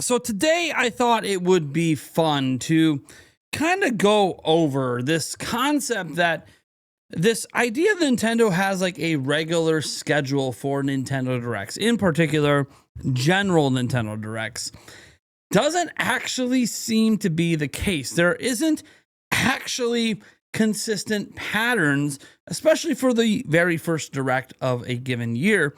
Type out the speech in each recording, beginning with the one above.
So today I thought it would be fun to kind of go over this concept that this idea that Nintendo has like a regular schedule for Nintendo Directs, in particular, general Nintendo Directs, doesn't actually seem to be the case. There isn't actually consistent patterns, especially for the very first Direct of a given year.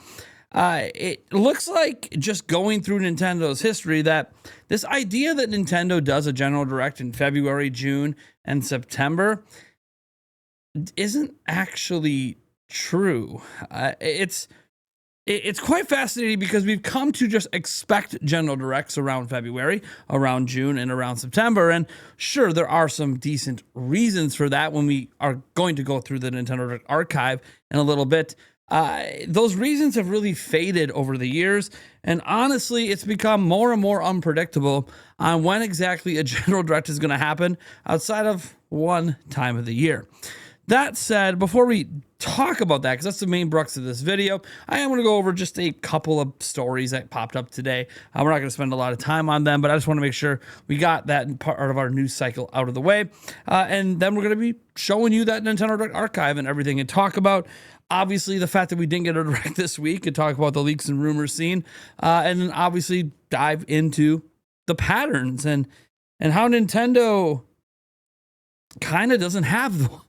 It looks like, just going through Nintendo's history, that this idea that Nintendo does a general direct in February, June, and September isn't actually true. It's quite fascinating because we've come to just expect general directs around February, around June, and around September. And sure, there are some decent reasons for that when we are going to go through the Nintendo Direct archive in a little bit. Those reasons have really faded over the years, and honestly, it's become more and more unpredictable on when exactly a general direct is going to happen outside of one time of the year. That said, before we talk about that, because that's the main crux of this video, I am going to go over just a couple of stories that popped up today. We're not going to spend a lot of time on them, but I just want to make sure we got that part of our news cycle out of the way. And then we're going to be showing you that Nintendo Direct archive and everything, and talk about, obviously, the fact that we didn't get a direct this week, and talk about the leaks and rumors scene, and then obviously dive into the patterns and how Nintendo kind of doesn't have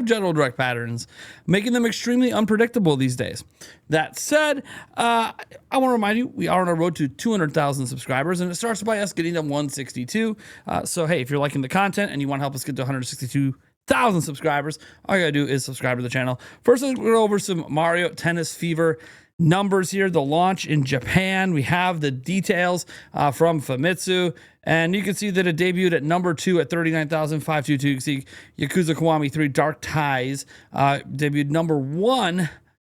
general direct patterns, making them extremely unpredictable these days. That said, I want to remind you, we are on our road to 200,000 subscribers, and it starts by us getting to 162. So hey, if you're liking the content and you want to help us get to 162,000 subscribers, all you gotta do is subscribe to the channel. First, let's go over some Mario Tennis Fever numbers here. The launch in Japan, we have the details from Famitsu, and you can see that it debuted at number 2 at 39,522. You can see Yakuza Kiwami 3 Dark Ties debuted number 1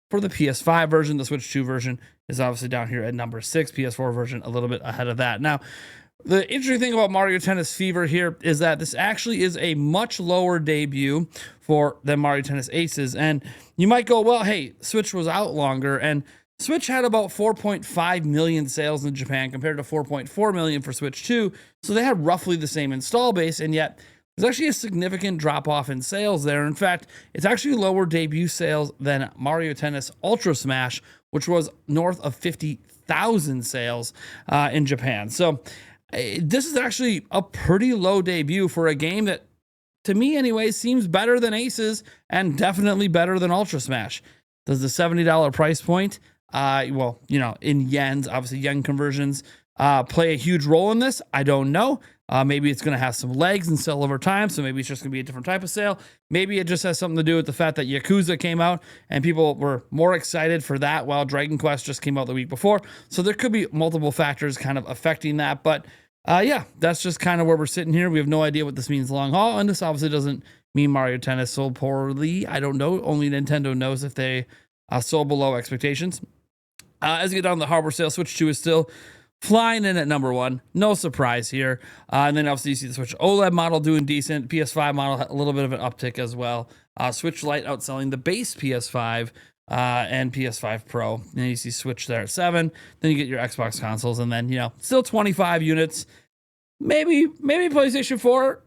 for the PS5 version. The Switch 2 version is obviously down here at number 6. PS4 version a little bit ahead of that. Now, the interesting thing about Mario Tennis Fever here is that this actually is a much lower debut than Mario Tennis Aces. And you might go, well, hey, Switch was out longer, and Switch had about 4.5 million sales in Japan compared to 4.4 million for Switch 2. So they had roughly the same install base, and yet there's actually a significant drop off in sales there. In fact, it's actually lower debut sales than Mario Tennis Ultra Smash, which was north of 50,000 sales in Japan. So this is actually a pretty low debut for a game that, to me anyway, seems better than Aces and definitely better than Ultra Smash. Does the $70 price point, well, you know, in yens, obviously yen conversions, play a huge role in this? I don't know. Maybe it's going to have some legs and sell over time, so maybe it's just going to be a different type of sale. Maybe it just has something to do with the fact that Yakuza came out and people were more excited for that, while Dragon Quest just came out the week before. So there could be multiple factors kind of affecting that, but yeah, that's just kind of where we're sitting here. We have no idea what this means long haul, and this obviously doesn't mean Mario Tennis sold poorly. I don't know. Only Nintendo knows if they sold below expectations. As we get down the hardware sale, Switch 2 is still flying in at number 1. No surprise here. And then obviously you see the Switch OLED model doing decent. PS5 model had a little bit of an uptick as well. Switch Lite outselling the base PS5 and PS5 Pro. And you see Switch there at 7. Then you get your Xbox consoles, and then, you know, still 25 units. Maybe PlayStation 4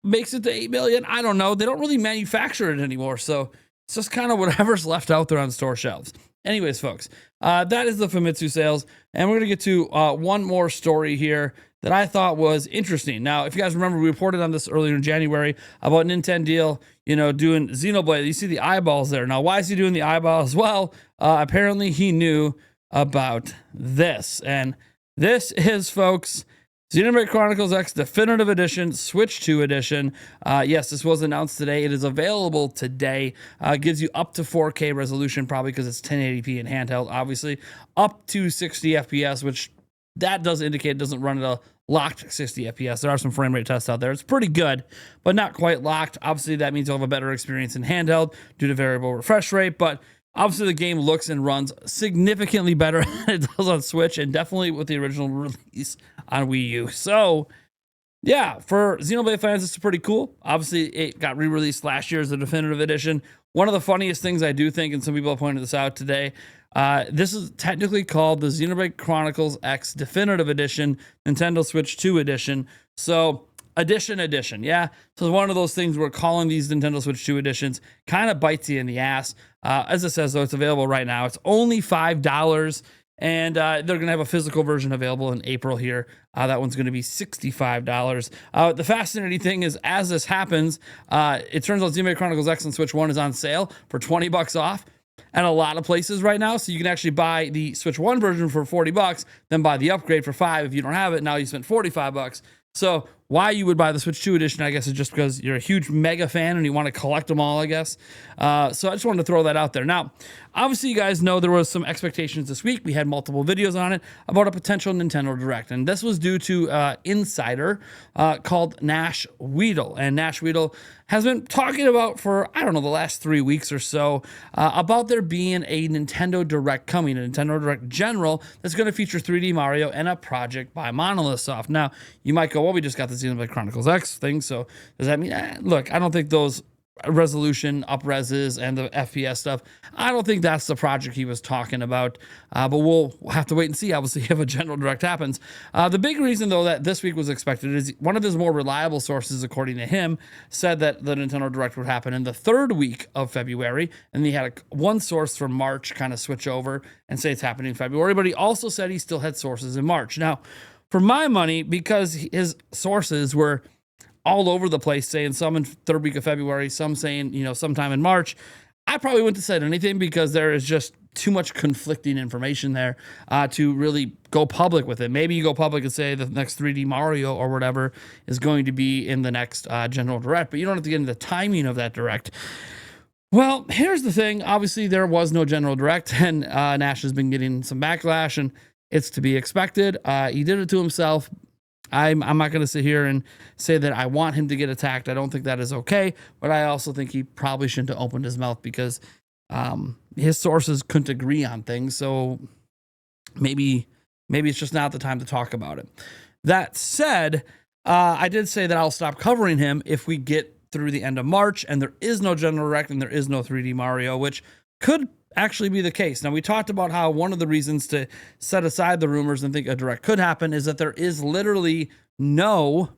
makes it to 8 million. I don't know. They don't really manufacture it anymore, so it's just kind of whatever's left out there on store shelves. Anyways, folks, that is the Famitsu sales, and we're going to get to one more story here that I thought was interesting. Now, if you guys remember, we reported on this earlier in January about Nintendo, you know, doing Xenoblade. You see the eyeballs there. Now, why is he doing the eyeballs? Well, apparently he knew about this, and this is, folks, Xenoblade Chronicles X Definitive Edition, Switch 2 Edition. Yes, this was announced today. It is available today. Gives you up to 4K resolution, probably because it's 1080p in handheld, obviously. Up to 60 FPS, which that does indicate it doesn't run at a locked 60 FPS. There are some frame rate tests out there. It's pretty good, but not quite locked. Obviously, that means you'll have a better experience in handheld due to variable refresh rate, but obviously, the game looks and runs significantly better than it does on Switch, and definitely with the original release on Wii U. So, yeah, for Xenoblade fans, it's pretty cool. Obviously, it got re-released last year as the Definitive Edition. One of the funniest things I do think, and some people have pointed this out today, This is technically called the Xenoblade Chronicles X Definitive Edition, Nintendo Switch 2 Edition. So edition, yeah. So it's one of those things we're calling these Nintendo Switch 2 editions. Kind of bites you in the ass. As it says, though, it's available right now. It's only $5. And they're going to have a physical version available in April here. That one's going to be $65. The fascinating thing is, as this happens, it turns out Xenoblade Chronicles X on Switch 1 is on sale for $20 off at a lot of places right now. So you can actually buy the Switch 1 version for $40, then buy the upgrade for $5 if you don't have it. Now you spent $45. So why you would buy the Switch 2 edition, I guess, is just because you're a huge mega fan and you want to collect them all, I guess. So I just wanted to throw that out there. Now, obviously, you guys know there was some expectations this week. We had multiple videos on it about a potential Nintendo Direct. And this was due to insider called Nash Weedle. And Nash Weedle has been talking about for, I don't know, the last 3 weeks or so about there being a Nintendo Direct coming, a Nintendo Direct General that's going to feature 3D Mario and a project by Monolith Soft. Now, you might go, well, we just got the Xenoblade Chronicles X thing, so does that mean, look, I don't think those resolution upreses and the FPS stuff, I don't think that's the project he was talking about, but we'll have to wait and see, obviously, if a General Direct happens. The big reason, though, that this week was expected is one of his more reliable sources, according to him, said that the Nintendo Direct would happen in the third week of February, and he had one source for March kind of switch over and say it's happening in February, but he also said he still had sources in March. Now, for my money, because his sources were all over the place, saying some in third week of February, some saying, sometime in March, I probably wouldn't have said anything because there is just too much conflicting information there to really go public with it. Maybe you go public and say the next 3D Mario or whatever is going to be in the next General Direct, but you don't have to get into the timing of that Direct. Well, here's the thing. Obviously, there was no General Direct, and Nash has been getting some backlash, and it's to be expected. He did it to himself. I'm not going to sit here and say that I want him to get attacked. I don't think that is okay, but I also think he probably shouldn't have opened his mouth because his sources couldn't agree on things. So maybe it's just not the time to talk about it. That said, I did say that I'll stop covering him if we get through the end of March and there is no General Direct and there is no 3D Mario, which could actually be the case. Now, we talked about how one of the reasons to set aside the rumors and think a Direct could happen is that there is literally no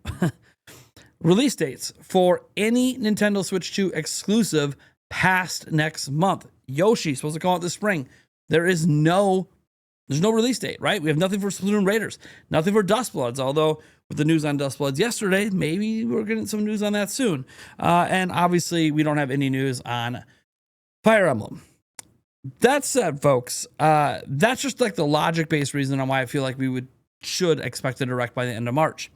release dates for any Nintendo Switch 2 exclusive past next month. Yoshi's supposed to come out this spring. There's no release date, right? We have nothing for Splatoon Raiders, nothing for Dustbloods, although with the news on Dustbloods yesterday, maybe we're getting some news on that soon. And obviously, we don't have any news on Fire Emblem. That said, folks, that's just like the logic-based reason on why I feel like we should expect a Direct by the end of March.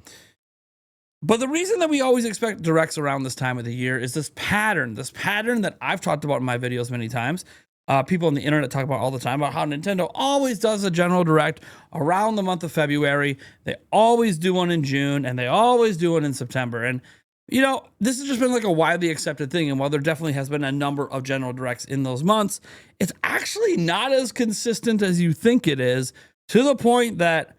But the reason that we always expect Directs around this time of the year is this pattern that I've talked about in my videos many times. People on the internet talk about all the time about how Nintendo always does a General Direct around the month of February. They always do one in June, and they always do one in September. And this has just been like a widely accepted thing. And while there definitely has been a number of General Directs in those months, it's actually not as consistent as you think it is, to the point that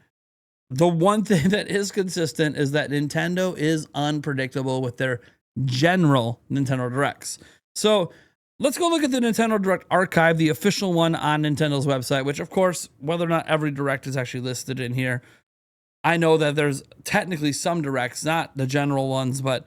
the one thing that is consistent is that Nintendo is unpredictable with their general Nintendo Directs. So let's go look at the Nintendo Direct archive, the official one on Nintendo's website, which, of course, whether or not every Direct is actually listed in here, I know that there's technically some Directs, not the general ones, but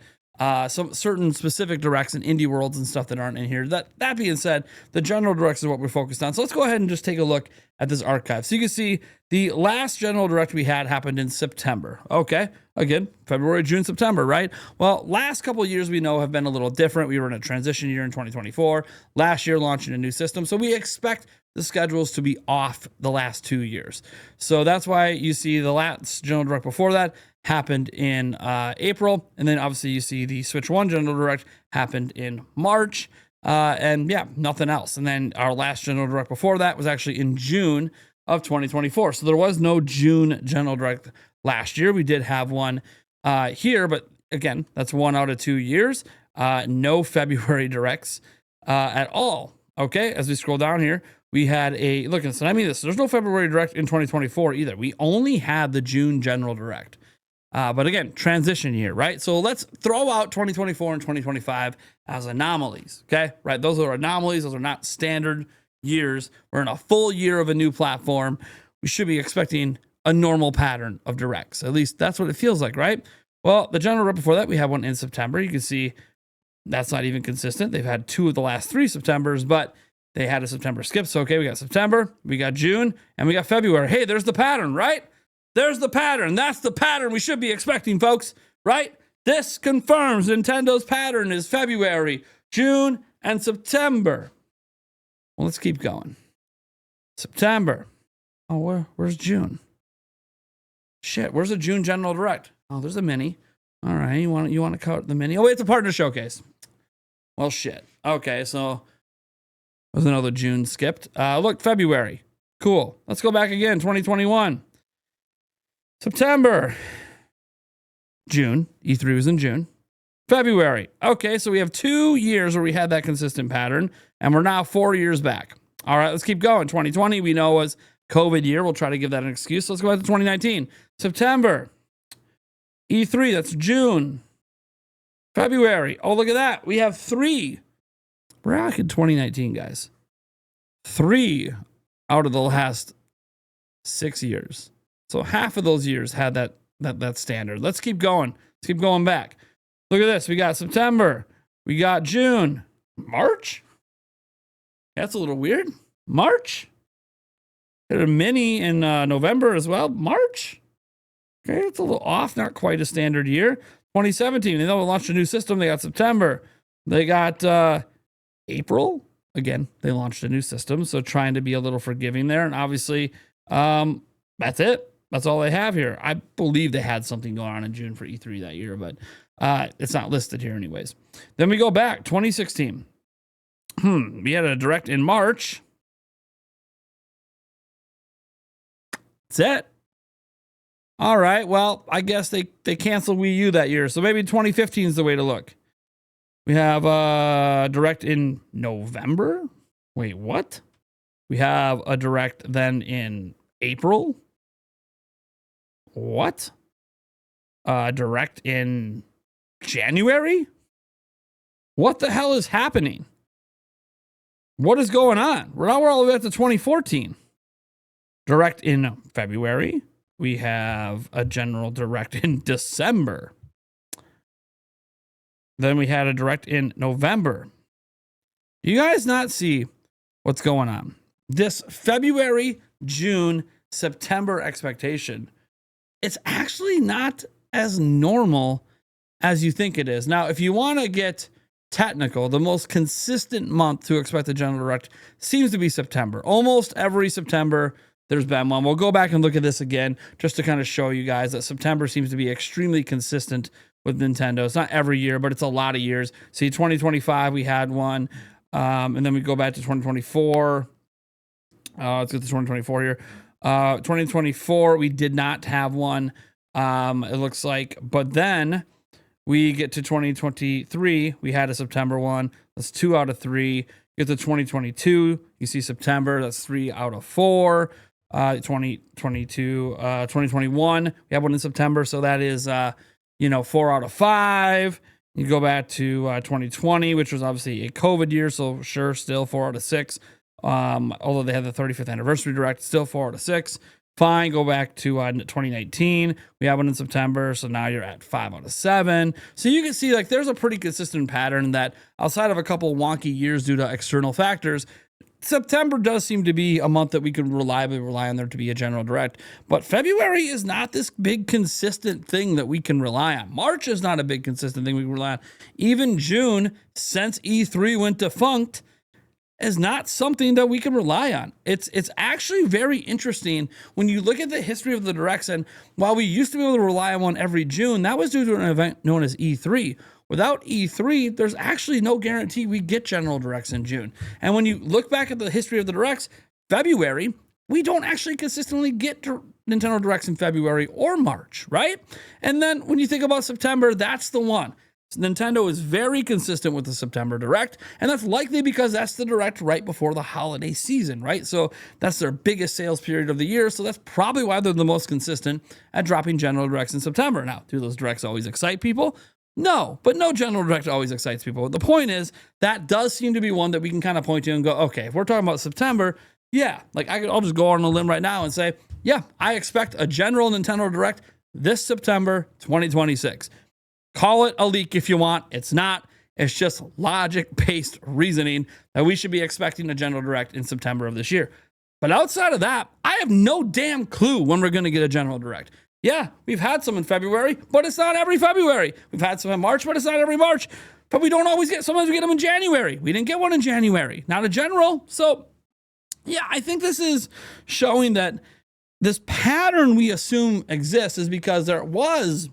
some certain specific Directs in indie worlds and stuff that aren't in here. That being said, the General Directs is what we're focused on. So let's go ahead and just take a look at this archive. So you can see the last General Direct we had happened in September. Okay, again, February, June, September, right? Well, last couple of years we know have been a little different. We were in a transition year in 2024. Last year launching a new system. So we expect the schedules to be off the last 2 years. So that's why you see the last General Direct before that happened in April. And then obviously you see the Switch 1 General Direct happened in March. And yeah, nothing else. And then our last General Direct before that was actually in June of 2024. So there was no June General Direct last year. We did have one here, but again, that's 1 out of 2 years. No February Directs at all. Okay, as we scroll down here, we had look, and so I mean this, there's no February Direct in 2024 either. We only had the June General Direct. But again, transition year, right? So let's throw out 2024 and 2025 as anomalies, okay? Right, those are anomalies. Those are not standard years. We're in a full year of a new platform. We should be expecting a normal pattern of directs. At least that's what it feels like, right? Well, the general rep before that, we had one in September. You can see that's not even consistent. They've had 2 of the last 3 Septembers, but they had a September skip. So, okay, we got September, we got June, and we got February. Hey, there's the pattern, right? There's the pattern. That's the pattern we should be expecting, folks, right? This confirms Nintendo's pattern is February, June, and September. Well, let's keep going. September. Oh, where's June? Shit, where's the June General Direct? Oh, there's a mini. All right, you want to cut the mini? Oh, wait, it's a partner showcase. Well, shit. Okay, so there's another June skipped. Look, February. Cool. Let's go back again, 2021. September. June. E3 was in June. February. Okay, so we have 2 years where we had that consistent pattern, and we're now 4 years back. All right, let's keep going. 2020, we know, was COVID year. We'll try to give that an excuse. So let's go back to 2019. September. E3, that's June. February. Oh, look at that. We have 3. We're back in 2019, guys. 3 out of the last 6 years. So half of those years had that standard. Let's keep going. Let's keep going back. Look at this. We got September. We got June. March? That's a little weird. March? Had a mini in November as well. March? Okay, it's a little off. Not quite a standard year. 2017, they launched a new system. They got September. They got April. Again, they launched a new system. So trying to be a little forgiving there. And obviously, that's it. That's all they have here. I believe they had something going on in June for E3 that year, but it's not listed here anyways. Then we go back, 2016. We had a direct in March. That's it. All right, well, I guess they canceled Wii U that year, so maybe 2015 is the way to look. We have a direct in November. Wait, what? We have a direct then in April. What? Direct in January? What the hell is happening? What is going on? We're all the way up to 2014. Direct in February. We have a general direct in December. Then we had a direct in November. Do you guys not see what's going on? This February, June, September expectation, it's actually not as normal as you think it is. Now, if you want to get technical, the most consistent month to expect a general direct seems to be September. Almost every September, there's been one. We'll go back and look at this again just to kind of show you guys that September seems to be extremely consistent with Nintendo. It's not every year, but it's a lot of years. See, 2025, we had one. And then we go back to 2024. Let's get to 2024 here. 2024, we did not have one, it looks like. But then we get to 2023, we had a September one. That's 2 out of 3. Get to 2022, you see September, that's 3 out of 4. 2022, 2021, we have one in September, so that is 4 out of 5. You go back to 2020, which was obviously a COVID year, so sure, still 4 out of 6. Although they had the 35th anniversary direct, still 4 out of 6. Fine, go back to 2019. We have one in September, so now you're at 5 out of 7. So you can see, like, there's a pretty consistent pattern that outside of a couple wonky years due to external factors, September does seem to be a month that we can reliably rely on there to be a general direct. But February is not this big consistent thing that we can rely on. March is not a big consistent thing we can rely on. Even June, since E3 went defunct, is not something that we can rely on. It's actually very interesting when you look at the history of the directs. And while we used to be able to rely on one every June, that was due to an event known as E3. Without E3, there's actually no guarantee we get general directs in June. And when you look back at the history of the directs, February, we don't actually consistently get Nintendo directs in February or March, right? And then when you think about September, that's the one. Nintendo is very consistent with the September direct, and that's likely because that's the direct right before the holiday season, right? So that's their biggest sales period of the year, so that's probably why they're the most consistent at dropping general directs in September. Now, do those directs always excite people? No, but no general direct always excites people. The point is that does seem to be one that we can kind of point to and go, okay, if we're talking about September, yeah, like I'll just go on a limb right now and say, yeah, I expect a general Nintendo Direct this September 2026. Call it a leak if you want. It's not. It's just logic-based reasoning that we should be expecting a general direct in September of this year. But outside of that, I have no damn clue when we're going to get a general direct. Yeah, we've had some in February, but it's not every February. We've had some in March, but it's not every March. But we don't always get, sometimes we get them in January. We didn't get one in January, not a general. So yeah, I think this is showing that this pattern we assume exists is because there was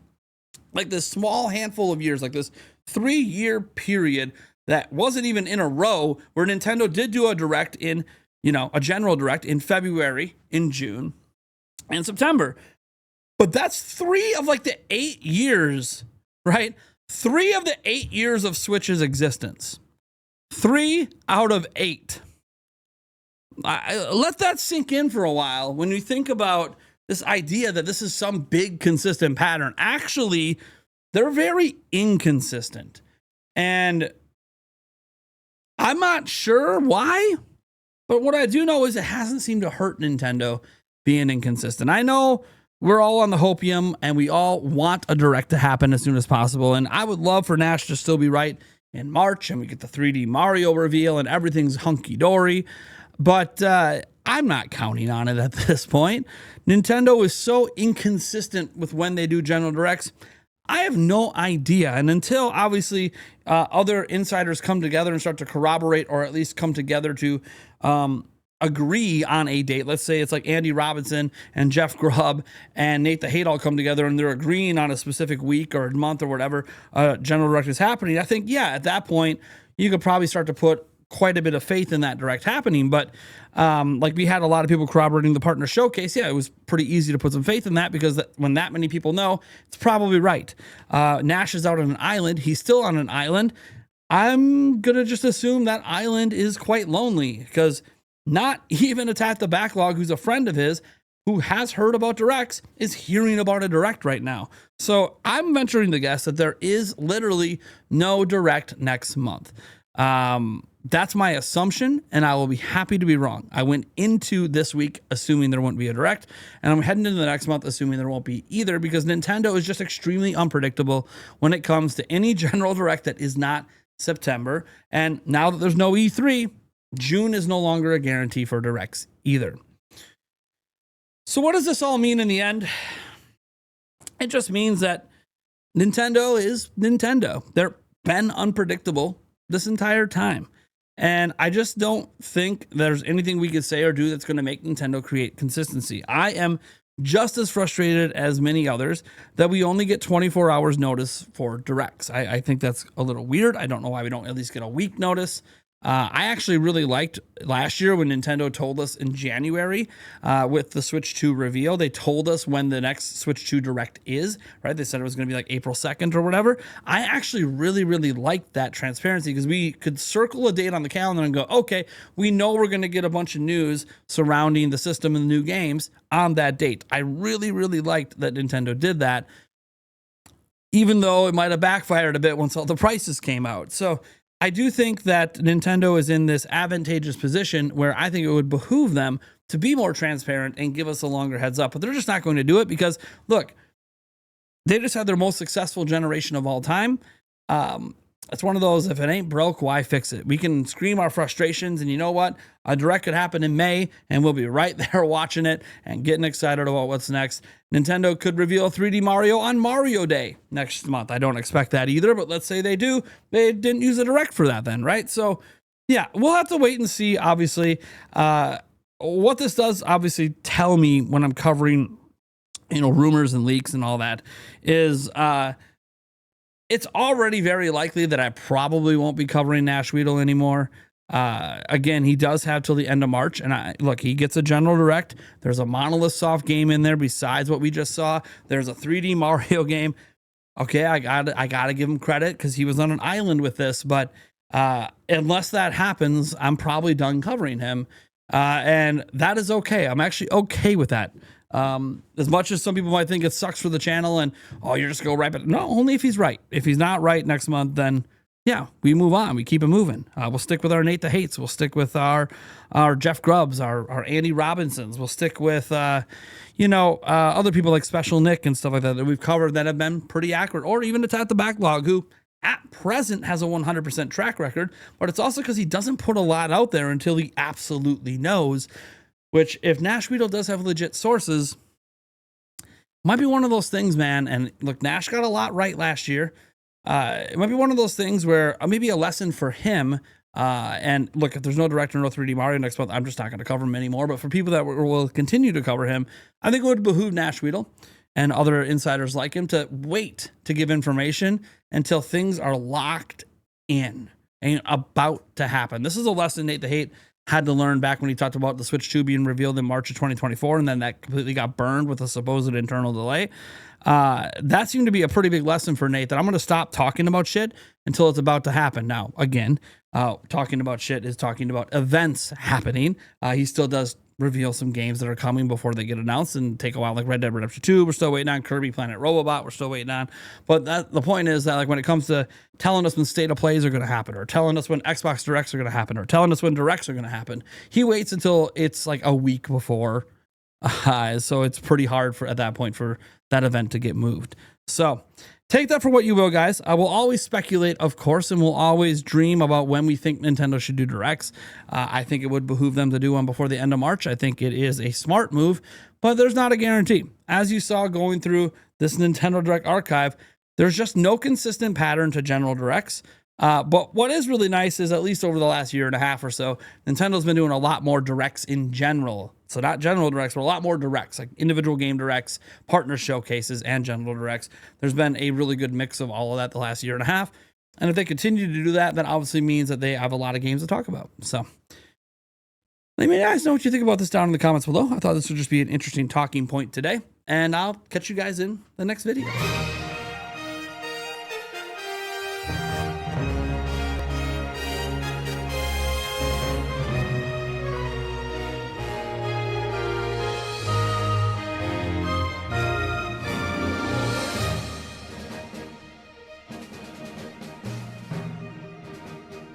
like this small handful of years, like this 3-year period that wasn't even in a row where Nintendo did do a direct in, a general direct in February, in June, and September. But that's 3 of like the 8 years, right? 3 of the 8 years of Switch's existence. 3 out of 8. Let that sink in for a while when you think about this idea that this is some big consistent pattern. Actually, they're very inconsistent. And I'm not sure why, but what I do know is it hasn't seemed to hurt Nintendo being inconsistent. I know we're all on the hopium and we all want a direct to happen as soon as possible. And I would love for Nash to still be right in March and we get the 3D Mario reveal and everything's hunky-dory. But I'm not counting on it at this point. Nintendo is so inconsistent with when they do general directs. I have no idea. And until obviously other insiders come together and start to corroborate or at least come together to agree on a date. Let's say it's like Andy Robinson and Jeff Grubb and Nate the Hate all come together and they're agreeing on a specific week or month or whatever general direct is happening. I think, yeah, at that point, you could probably start to put quite a bit of faith in that direct happening. But like we had a lot of people corroborating the partner showcase. Yeah, it was pretty easy to put some faith in that because when that many people know, it's probably right. Nash is out on an island. He's still on an island. I'm going to just assume that island is quite lonely because not even Attack the Backlog, who's a friend of his, who has heard about directs, is hearing about a direct right now. So I'm venturing to guess that there is literally no direct next month. That's my assumption, and I will be happy to be wrong. I went into this week assuming there won't be a direct, and I'm heading into the next month assuming there won't be either because Nintendo is just extremely unpredictable when it comes to any general direct that is not September. And now that there's no E3, June is no longer a guarantee for directs either. So what does this all mean in the end? It just means that Nintendo is Nintendo. They've been unpredictable this entire time. And I just don't think there's anything we could say or do that's going to make Nintendo create consistency. I am just as frustrated as many others that we only get 24 hours notice for directs. I think that's a little weird. I don't know why we don't at least get a week notice. I actually really liked last year when Nintendo told us in January with the Switch 2 reveal. They told us when the next Switch 2 Direct is, right? They said it was going to be like April 2nd or whatever. I actually really, really liked that transparency because we could circle a date on the calendar and go, okay, we know we're going to get a bunch of news surrounding the system and the new games on that date. I really, really liked that Nintendo did that, even though it might have backfired a bit once all the prices came out. So I do think that Nintendo is in this advantageous position where I think it would behoove them to be more transparent and give us a longer heads up. But they're just not going to do it because, look, they just had their most successful generation of all time. It's one of those, if it ain't broke, why fix it? We can scream our frustrations, and you know what? A direct could happen in May, and we'll be right there watching it and getting excited about what's next. Nintendo could reveal 3D Mario on Mario Day next month. I don't expect that either, but let's say they do. They didn't use a direct for that then, right? So, yeah, we'll have to wait and see, obviously. What this does, obviously, tell me when I'm covering, rumors and leaks and all that is... it's already very likely that I probably won't be covering Nash Weedle anymore. Again, he does have till the end of March. And look, he gets a general direct. There's a Monolith Soft game in there besides what we just saw. There's a 3D Mario game. Okay, I gotta give him credit because he was on an island with this. But unless that happens, I'm probably done covering him. And that is okay. I'm actually okay with that. As much as some people might think it sucks for the channel and, oh, you're just go right, but no, only if he's right. If he's not right next month, then yeah, we move on. We keep it moving. We'll stick with our Nate the Hates. We'll stick with our Jeff Grubbs, our Andy Robinsons. We'll stick with, other people like Special Nick and stuff like that we've covered that have been pretty accurate, or even Attack the Backlog, who at present has a 100% track record, but it's also because he doesn't put a lot out there until he absolutely knows, which if Nash Weedle does have legit sources, might be one of those things, man. And look, Nash got a lot right last year. It might be one of those things where maybe a lesson for him. And look, if there's no director, no 3D Mario next month, I'm just not going to cover him anymore. But for people that will continue to cover him, I think it would behoove Nash Weedle and other insiders like him to wait to give information until things are locked in and about to happen. This is a lesson Nate the Hate had to learn back when he talked about the Switch 2 being revealed in March of 2024, and then that completely got burned with a supposed internal delay. That seemed to be a pretty big lesson for Nate, that I'm going to stop talking about shit until it's about to happen. Now, again, talking about shit is talking about events happening. He still does reveal some games that are coming before they get announced and take a while, like Red Dead Redemption 2. We're still waiting on Kirby Planet Robobot. We're still waiting on. But the point is that, like, when it comes to telling us when state of plays are going to happen, or telling us when Xbox Directs are going to happen, or telling us when Directs are going to happen, he waits until it's like a week before. So it's pretty hard at that point for that event to get moved. So take that for what you will, guys. I will always speculate, of course, and we'll always dream about when we think Nintendo should do Directs. I think it would behoove them to do one before the end of March. I think it is a smart move, but there's not a guarantee. As you saw going through this Nintendo Direct archive, there's just no consistent pattern to general Directs. But what is really nice is, at least over the last year and a half or so, Nintendo's been doing a lot more Directs in general. So not general Directs, but a lot more Directs, like individual game Directs, partner showcases, and general Directs. There's been a really good mix of all of that the last year and a half. And if they continue to do that, that obviously means that they have a lot of games to talk about. So let me guys know what you think about this down in the comments below. I thought this would just be an interesting talking point today. And I'll catch you guys in the next video.